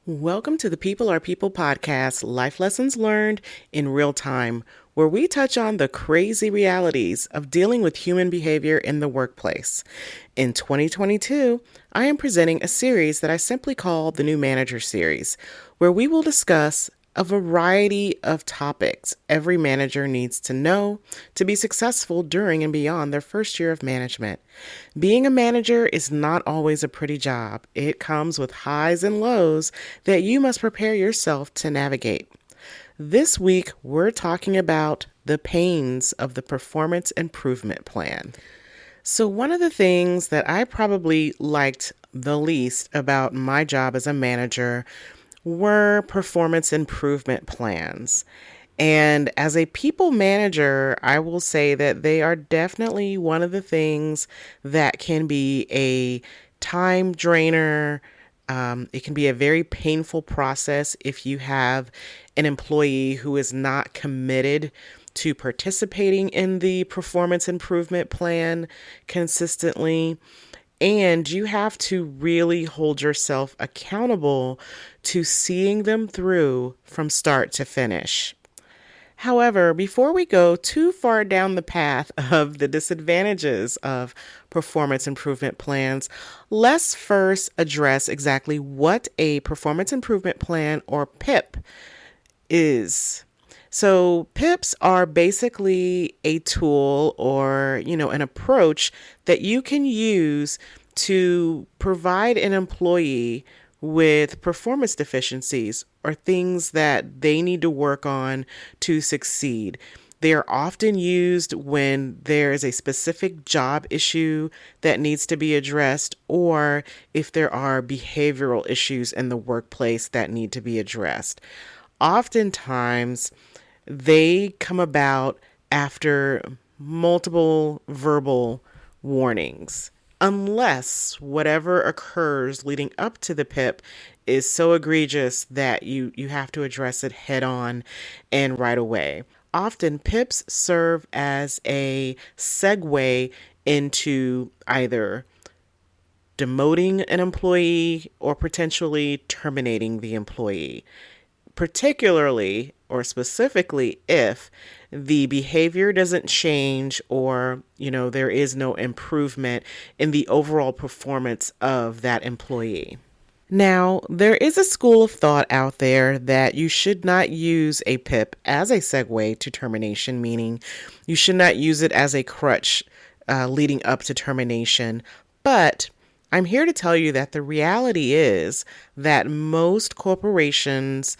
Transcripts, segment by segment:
Welcome to the People Are People podcast, life lessons learned in real time, where we touch on the crazy realities of dealing with human behavior in the workplace. In 2022, I am presenting a series that I simply call the New Manager Series, where we will discuss a variety of topics every manager needs to know to be successful during and beyond their first year of management. Being a manager is not always a pretty job. It comes with highs and lows that you must prepare yourself to navigate. This week, we're talking about the pains of the performance improvement plan. So, one of the things that I probably liked the least about my job as a manager were performance improvement plans. And as a people manager, I will say that they are definitely one of the things that can be a time drainer. It can be a very painful process if you have an employee who is not committed to participating in the performance improvement plan consistently. And you have to really hold yourself accountable to seeing them through from start to finish. However, before we go too far down the path of the disadvantages of performance improvement plans, let's first address exactly what a performance improvement plan or PIP is. So PIPs are basically a tool or, an approach that you can use to provide an employee with performance deficiencies or things that they need to work on to succeed. They are often used when there is a specific job issue that needs to be addressed, or if there are behavioral issues in the workplace that need to be addressed. Oftentimes, they come about after multiple verbal warnings, unless whatever occurs leading up to the PIP is so egregious that you have to address it head on and right away. Often, PIPs serve as a segue into either demoting an employee or potentially terminating the employee, particularly or specifically if the behavior doesn't change or, there is no improvement in the overall performance of that employee. Now, there is a school of thought out there that you should not use a PIP as a segue to termination, meaning you should not use it as a crutch leading up to termination. But I'm here to tell you that the reality is that most corporations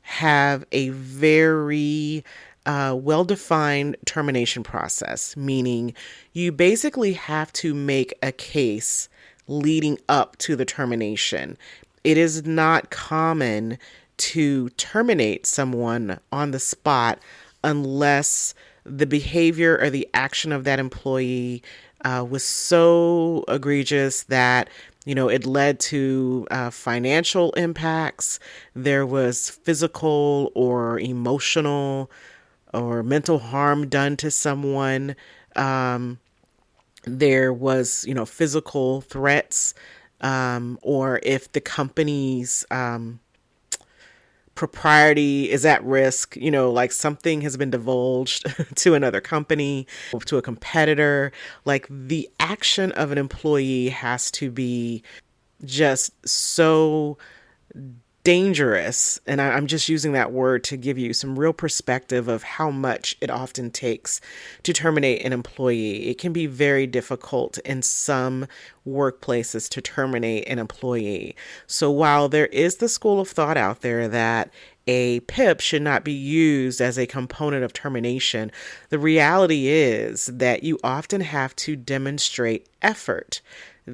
have a very well-defined termination process, meaning you basically have to make a case leading up to the termination. It is not common to terminate someone on the spot unless the behavior or the action of that employee was so egregious that it led to financial impacts. There was physical or emotional or mental harm done to someone. There was, physical threats, or if the company's propriety is at risk, like something has been divulged to another company, to a competitor, like the action of an employee has to be just so dangerous. And I'm just using that word to give you some real perspective of how much it often takes to terminate an employee. It can be very difficult in some workplaces to terminate an employee. So while there is the school of thought out there that a PIP should not be used as a component of termination, the reality is that you often have to demonstrate effort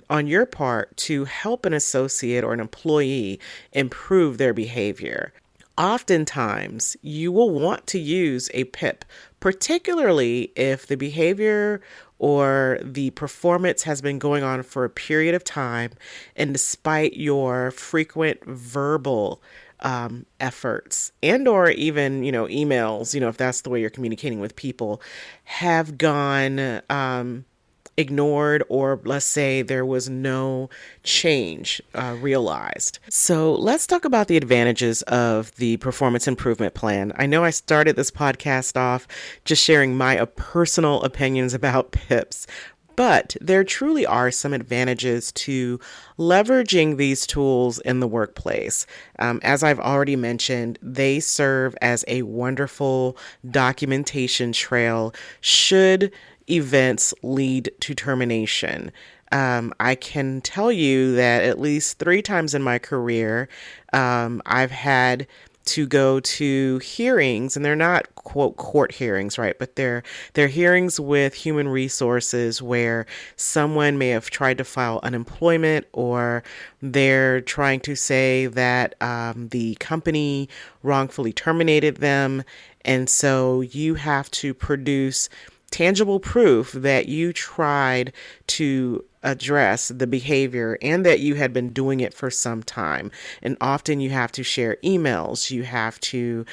on your part to help an associate or an employee improve their behavior. Oftentimes, you will want to use a PIP, particularly if the behavior or the performance has been going on for a period of time, and despite your frequent verbal efforts and or even, emails, if that's the way you're communicating with people, have gone ignored, or let's say there was no change realized. So let's talk about the advantages of the performance improvement plan. I know I started this podcast off just sharing my personal opinions about PIPs, but there truly are some advantages to leveraging these tools in the workplace. As I've already mentioned, they serve as a wonderful documentation trail should events lead to termination. I can tell you that at least 3 times in my career, I've had to go to hearings, and they're not quote court hearings, right? But they're hearings with human resources where someone may have tried to file unemployment, or they're trying to say that the company wrongfully terminated them, and so you have to produce tangible proof that you tried to address the behavior and that you had been doing it for some time. And often you have to share emails. You have to,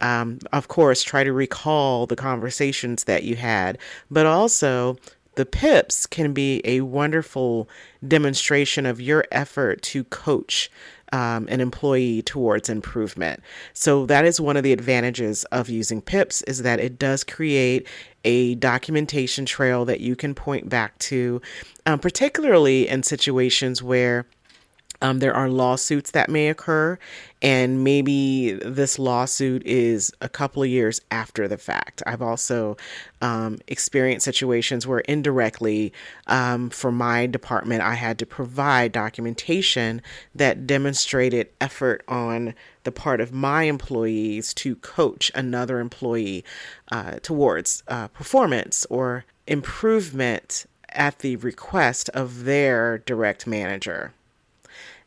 of course, try to recall the conversations that you had, but also the PIPs can be a wonderful demonstration of your effort to coach an employee towards improvement. So that is one of the advantages of using PIPs, is that it does create a documentation trail that you can point back to, particularly in situations where there are lawsuits that may occur, and maybe this lawsuit is a couple of years after the fact. I've also experienced situations where indirectly, for my department, I had to provide documentation that demonstrated effort on the part of my employees to coach another employee towards performance or improvement at the request of their direct manager.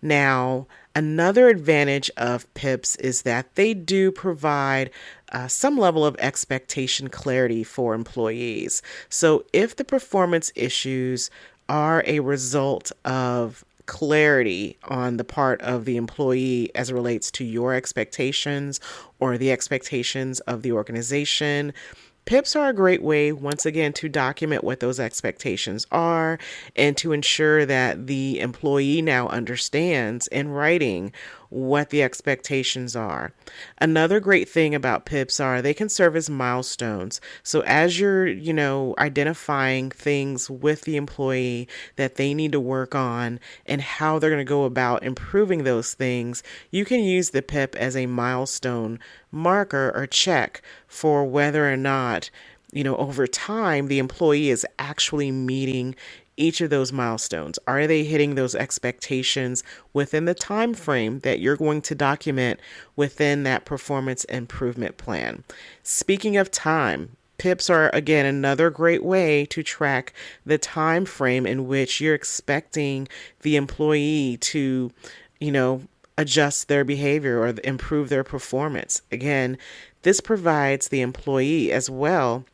Now, another advantage of PIPs is that they do provide some level of expectation clarity for employees. So if the performance issues are a result of clarity on the part of the employee as it relates to your expectations or the expectations of the organization, PIPs are a great way, once again, to document what those expectations are and to ensure that the employee now understands in writing what the expectations are. Another great thing about PIPs are they can serve as milestones. So as you're, identifying things with the employee that they need to work on and how they're going to go about improving those things, you can use the PIP as a milestone marker or check for whether or not, over time, the employee is actually meeting each of those milestones. Are they hitting those expectations within the time frame that you're going to document within that performance improvement plan? Speaking of time, PIPs are, again, another great way to track the time frame in which you're expecting the employee to, adjust their behavior or improve their performance. Again, this provides the employee as well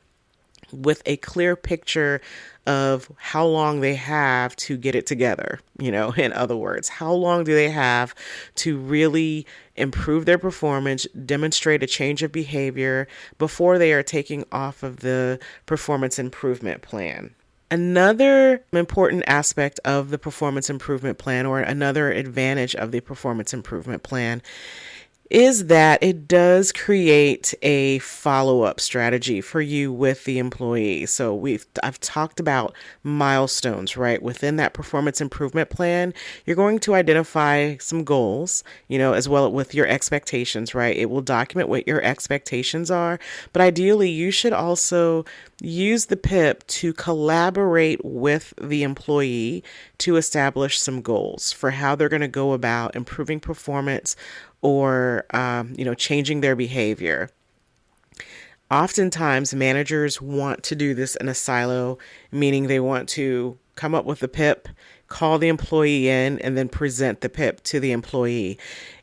with a clear picture of how long they have to get it together. In other words, how long do they have to really improve their performance, demonstrate a change of behavior before they are taking off of the performance improvement plan. Another important aspect of the performance improvement plan, or another advantage of the performance improvement plan, is that it does create a follow-up strategy for you with the employee. So I've talked about milestones, right? Within that performance improvement plan, you're going to identify some goals, as well with your expectations, right? It will document what your expectations are, but ideally you should also use the PIP to collaborate with the employee to establish some goals for how they're going to go about improving performance or, changing their behavior. Oftentimes, managers want to do this in a silo, meaning they want to come up with the PIP, call the employee in, and then present the PIP to the employee.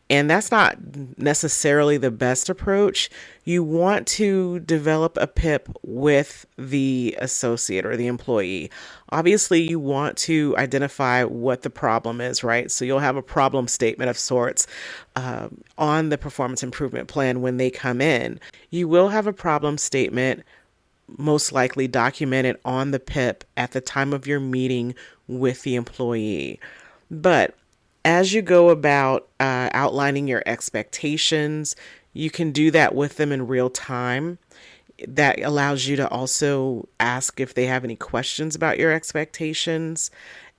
And that's not necessarily the best approach. You want to develop a PIP with the associate or the employee. Obviously, you want to identify what the problem is, right? So you'll have a problem statement of sorts on the performance improvement plan when they come in. You will have a problem statement most likely document it on the PIP at the time of your meeting with the employee. But as you go about outlining your expectations, you can do that with them in real time. That allows you to also ask if they have any questions about your expectations.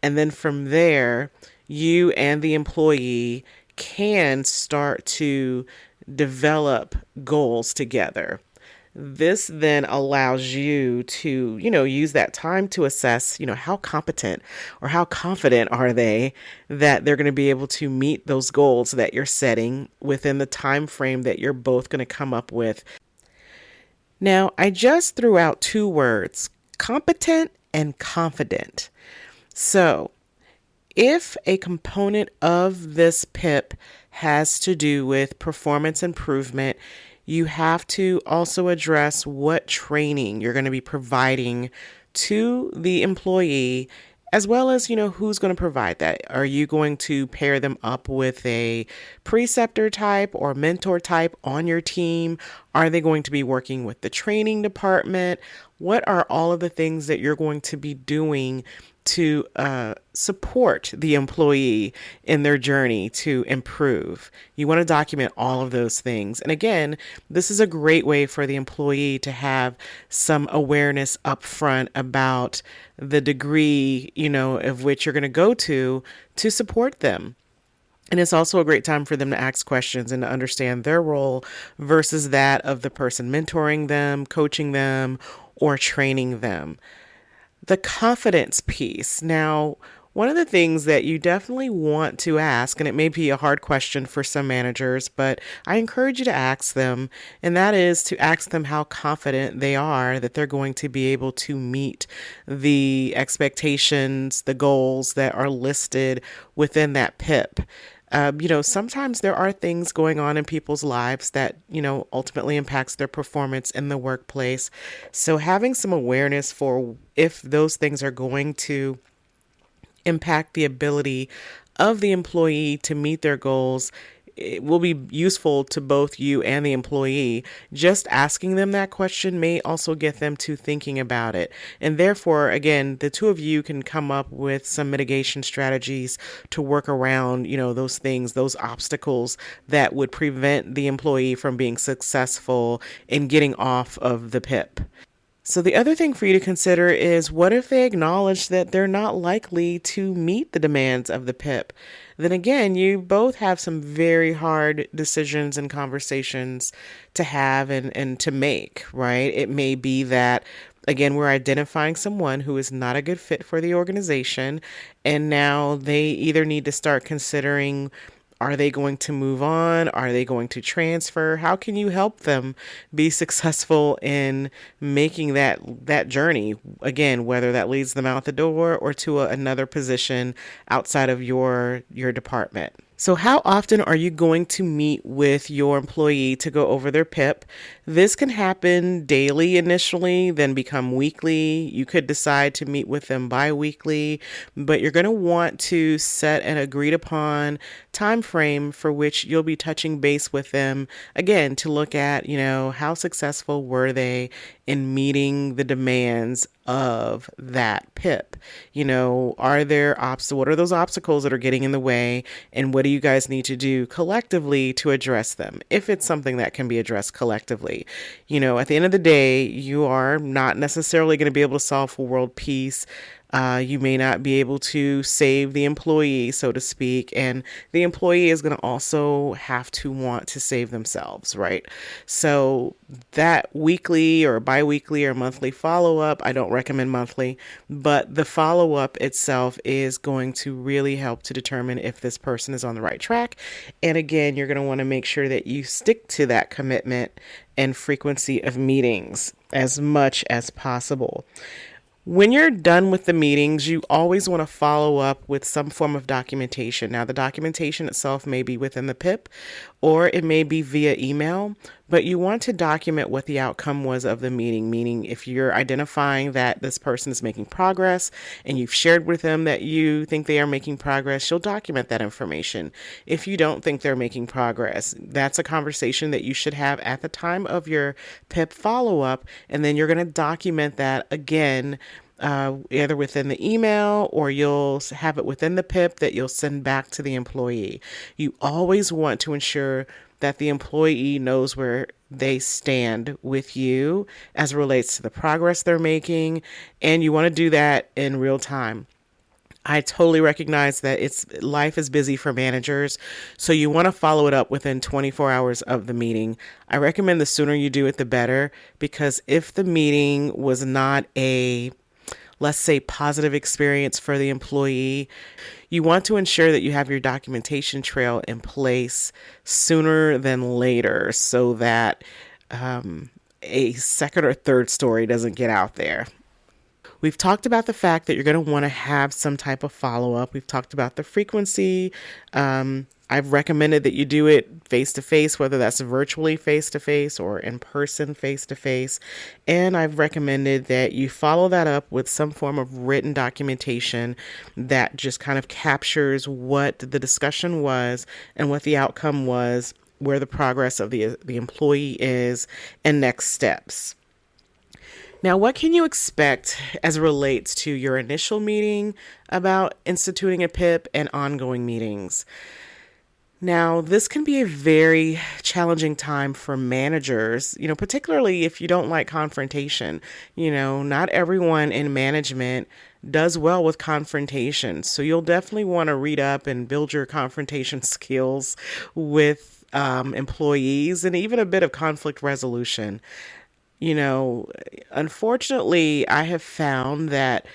And then from there, you and the employee can start to develop goals together. This then allows you to, use that time to assess, how competent or how confident are they that they're going to be able to meet those goals that you're setting within the time frame that you're both going to come up with. Now, I just threw out two words, competent and confident. So, if a component of this PIP has to do with performance improvement, you have to also address what training you're going to be providing to the employee, as well as, who's going to provide that. Are you going to pair them up with a preceptor type or mentor type on your team? Are they going to be working with the training department? What are all of the things that you're going to be doing to support the employee in their journey to improve? You want to document all of those things. And again, this is a great way for the employee to have some awareness up front about the degree, of which you're going to go to support them. And it's also a great time for them to ask questions and to understand their role versus that of the person mentoring them, coaching them, or training them. The confidence piece. Now, one of the things that you definitely want to ask, and it may be a hard question for some managers, but I encourage you to ask them, and that is to ask them how confident they are that they're going to be able to meet the expectations, the goals that are listed within that PIP. Sometimes there are things going on in people's lives that, ultimately impacts their performance in the workplace. So having some awareness for if those things are going to impact the ability of the employee to meet their goals, it will be useful to both you and the employee. Just asking them that question may also get them to thinking about it. And therefore, again, the two of you can come up with some mitigation strategies to work around, those things, those obstacles that would prevent the employee from being successful in getting off of the PIP. So the other thing for you to consider is, what if they acknowledge that they're not likely to meet the demands of the PIP? Then again, you both have some very hard decisions and conversations to have and to make, right? It may be that, again, we're identifying someone who is not a good fit for the organization, and now they either need to start considering, are they going to move on? Are they going to transfer? How can you help them be successful in making that journey? Again, whether that leads them out the door or to another position outside of your department. So how often are you going to meet with your employee to go over their PIP? This can happen daily initially, then become weekly. You could decide to meet with them bi-weekly, but you're going to want to set an agreed upon time frame for which you'll be touching base with them, again, to look at, how successful were they in meeting the demands of that PIP. Are there what are those obstacles that are getting in the way, and what do you guys need to do collectively to address them, if it's something that can be addressed collectively? At the end of the day, you are not necessarily going to be able to solve for world peace. You may not be able to save the employee, so to speak, and the employee is going to also have to want to save themselves, right? So that weekly or bi-weekly or monthly follow-up, I don't recommend monthly, but the follow-up itself is going to really help to determine if this person is on the right track. And again, you're going to want to make sure that you stick to that commitment and frequency of meetings as much as possible. When you're done with the meetings, you always want to follow up with some form of documentation. Now, the documentation itself may be within the PIP or it may be via email, But you want to document what the outcome was of the meeting, meaning if you're identifying that this person is making progress and you've shared with them that you think they are making progress, you'll document that information. If you don't think they're making progress, that's a conversation that you should have at the time of your PIP follow-up, and then you're going to document that again, either within the email or you'll have it within the PIP that you'll send back to the employee. You always want to ensure that the employee knows where they stand with you as it relates to the progress they're making, and you want to do that in real time. I totally recognize that life is busy for managers, so you want to follow it up within 24 hours of the meeting. I recommend the sooner you do it, the better, because if the meeting was not a, let's say, positive experience for the employee, you want to ensure that you have your documentation trail in place sooner than later so that a second or third story doesn't get out there. We've talked about the fact that you're going to want to have some type of follow-up. We've talked about the frequency. I've recommended that you do it face-to-face, whether that's virtually face-to-face or in person face-to-face. And I've recommended that you follow that up with some form of written documentation that just kind of captures what the discussion was and what the outcome was, where the progress of the employee is, and next steps. Now, what can you expect as it relates to your initial meeting about instituting a PIP and ongoing meetings? Now, this can be a very challenging time for managers, particularly if you don't like confrontation. Not everyone in management does well with confrontation. So you'll definitely want to read up and build your confrontation skills with employees and even a bit of conflict resolution. Unfortunately, I have found that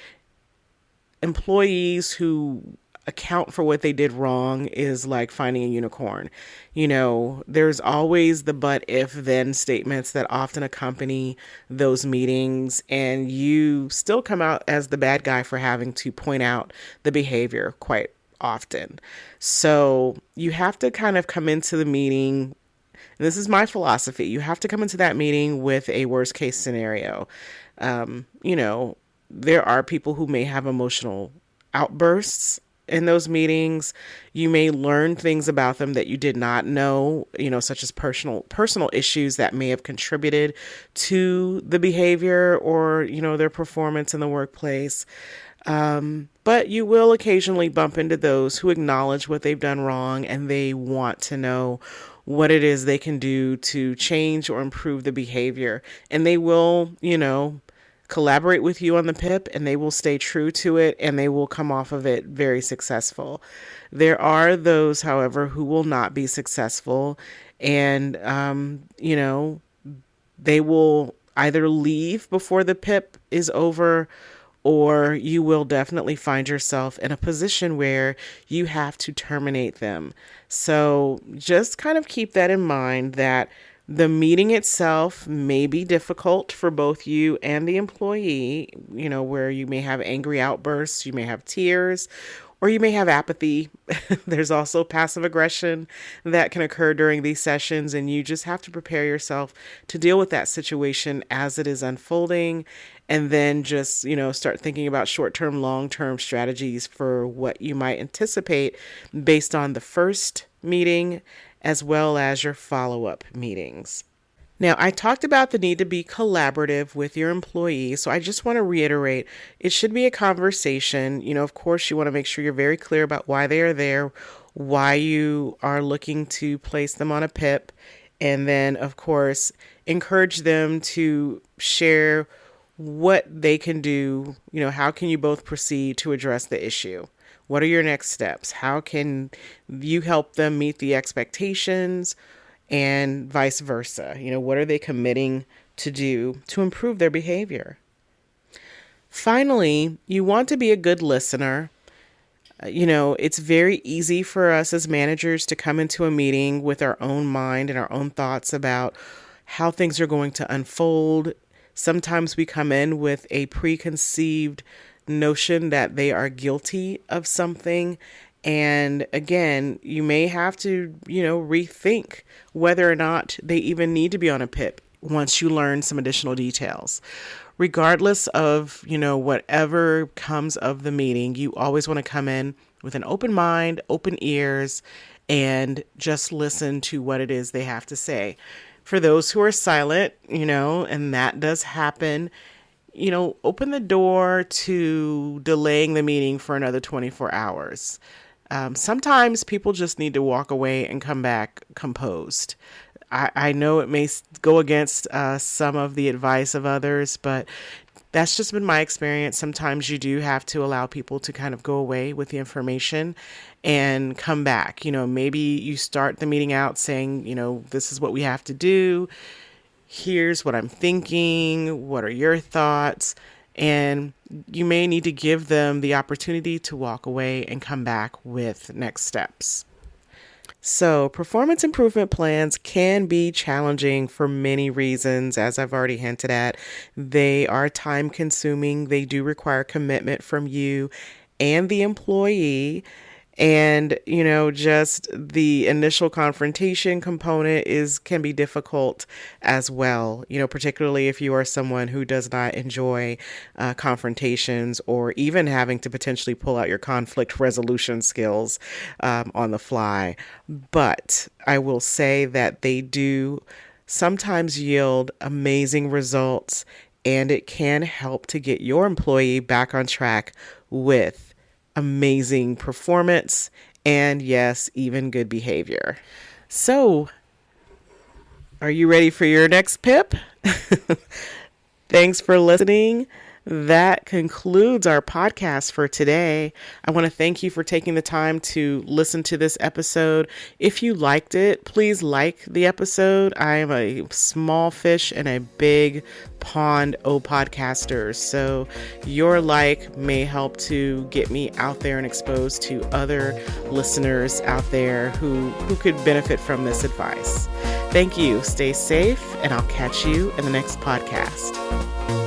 employees who account for what they did wrong is like finding a unicorn. There's always the but if then statements that often accompany those meetings, and you still come out as the bad guy for having to point out the behavior quite often. So you have to kind of come into the meeting. And this is my philosophy. You have to come into that meeting with a worst case scenario. There are people who may have emotional outbursts in those meetings. You may learn things about them that you did not know, such as personal issues that may have contributed to the behavior or, their performance in the workplace. But you will occasionally bump into those who acknowledge what they've done wrong and they want to know what it is they can do to change or improve the behavior. And they will, collaborate with you on the PIP, and they will stay true to it, and they will come off of it very successful. There are those, however, who will not be successful, and, they will either leave before the PIP is over, or you will definitely find yourself in a position where you have to terminate them. So just kind of keep that in mind, that the meeting itself may be difficult for both you and the employee, where you may have angry outbursts, you may have tears, or you may have apathy. There's also passive aggression that can occur during these sessions, and you just have to prepare yourself to deal with that situation as it is unfolding, and then just, start thinking about short-term, long-term strategies for what you might anticipate based on the first meeting as well as your follow-up meetings. Now, I talked about the need to be collaborative with your employees, so I just want to reiterate, it should be a conversation. Of course, you want to make sure you're very clear about why they are there, why you are looking to place them on a PIP, and then, of course, encourage them to share what they can do. How can you both proceed to address the issue? What are your next steps? How can you help them meet the expectations, and vice versa? What are they committing to do to improve their behavior? Finally, you want to be a good listener. It's very easy for us as managers to come into a meeting with our own mind and our own thoughts about how things are going to unfold. Sometimes we come in with a preconceived notion that they are guilty of something, And again, you may have to, rethink whether or not they even need to be on a PIP once you learn some additional details. Regardless of, whatever comes of the meeting, you always want to come in with an open mind, open ears, and just listen to what it is they have to say. For those who are silent, and that does happen, open the door to delaying the meeting for another 24 hours. Sometimes people just need to walk away and come back composed. I know it may go against some of the advice of others, but that's just been my experience. Sometimes you do have to allow people to kind of go away with the information and come back. Maybe you start the meeting out saying, this is what we have to do. Here's what I'm thinking. What are your thoughts? And you may need to give them the opportunity to walk away and come back with next steps. So, performance improvement plans can be challenging for many reasons, as I've already hinted at. They are time consuming, they do require commitment from you and the employee. And, just the initial confrontation component can be difficult as well, particularly if you are someone who does not enjoy confrontations or even having to potentially pull out your conflict resolution skills on the fly. But I will say that they do sometimes yield amazing results, and it can help to get your employee back on track with amazing performance and, yes, even good behavior. So, are you ready for your next PIP? Thanks for listening. That concludes our podcast for today. I want to thank you for taking the time to listen to this episode. If you liked it, please like the episode. I am a small fish in a big pond of podcasters, so your like may help to get me out there and exposed to other listeners out there who could benefit from this advice. Thank you. Stay safe, and I'll catch you in the next podcast.